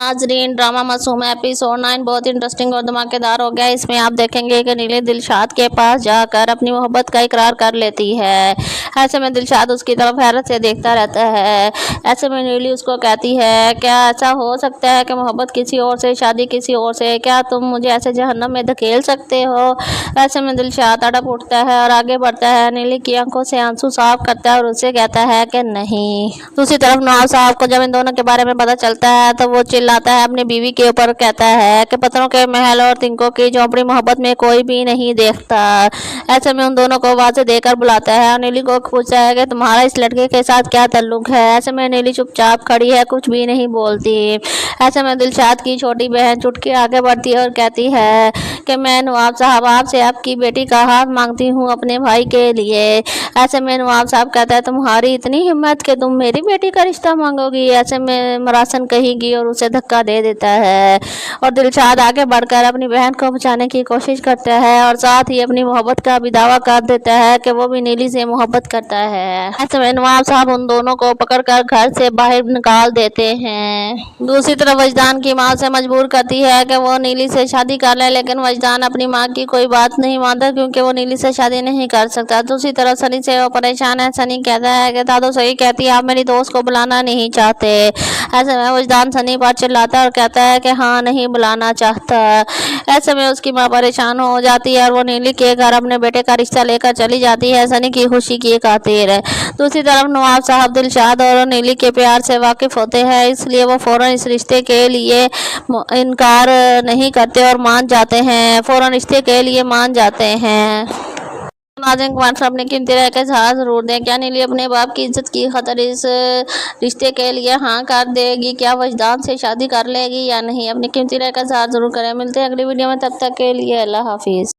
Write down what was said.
नाजरीन, ड्रामा मासूम एपिसोड 9 बहुत इंटरेस्टिंग और धमाकेदार हो गया। इसमें आप देखेंगे कि नीली दिलशाद के पास जाकर अपनी मोहब्बत का इकरार कर लेती है। ऐसे में दिलशाद उसकी तरफ हैरत से देखता रहता है। ऐसे में नीली उसको कहती है, क्या ऐसा हो सकता है कि मोहब्बत किसी और से, शादी किसी और से? क्या तुम मुझे ऐसे जहन्नम में धकेल सकते हो? ऐसे में दिलशाद तड़प उठता है और आगे बढ़ता है। नीली की आंखों से आंसू साफ करता है और उससे कहता है कि नहीं। दूसरी तरफ नवाब साहब को जब इन दोनों के बारे में पता चलता है तो वो चिल्लाता है अपनी बीवी के ऊपर, कहता है कि पत्थरों के महल और तिनकों की झोंपड़ी मोहब्बत में कोई भी नहीं देखता। ऐसे में उन दोनों को आवाज़ें देकर बुलाता है और नीली को पूछता है कि तुम्हारा इस लड़के के साथ क्या ताल्लुक है। ऐसे में नीली चुपचाप खड़ी है, कुछ भी नहीं बोलती। ऐसे में दिलशाद की छोटी बहन चुटकी आगे बढ़ती है और कहती है कि मैं नवाब साहब आपसे आपकी बेटी का हाथ मांगती हूँ अपने भाई के लिए। ऐसे में नवाब साहब कहता है, तुम्हारी इतनी हिम्मत कि तुम मेरी बेटी का रिश्ता मांगोगी? ऐसे में मरासन कहेगी और उसे धक्का दे देता है और दिलशाद आगे बढ़कर अपनी बहन को बचाने की कोशिश करता है और साथ ही अपनी मोहब्बत का भी दावा कर देता है कि वो भी नीली से मोहब्बत करता है। ऐसे में नवाब साहब उन दोनों को पकड़कर घर से बाहर निकाल देते हैं। दूसरी तरफ वजदान की माँ से मजबूर करती है कि वो नीली से शादी कर ले, लेकिन वजदान अपनी माँ की कोई बात नहीं मानता क्योंकि वो नीली से शादी नहीं कर सकता। दूसरी तरफ सनी से वो परेशान है। सनी कहता है कि दादो सही कहती है, आप मेरी दोस्त को बुलाना नहीं चाहते। ऐसे में वजदान सनी पर चिल्लाता है और कहता है कि हाँ, नहीं बुलाना चाहता। ऐसे में उसकी माँ परेशान हो जाती है और वो नीली के घर अपने बेटे का रिश्ता लेकर चली जाती है सनी की खुशी की खातिर। दूसरी तरफ नवाब साहब दिलशाद और नीली के प्यार से वाकिफ होते हैं, इसलिए वो फौरन इस रिश्ते के लिए इनकार नहीं करते और मान जाते हैं, फौरन रिश्ते के लिए मान जाते हैं। नाज़रीन, कमेंट में अपनी कीमती राय का इज़हार ज़रूर दें। क्या नीली अपने बाप की इज्जत की खातिर इस रिश्ते के लिए हाँ कर देगी? क्या वजदान से शादी कर लेगी या नहीं? अपनी कीमती राय का इज़हार ज़रूर करें। मिलते हैं अगली वीडियो में, तब तक के लिए अल्लाह हाफिज़।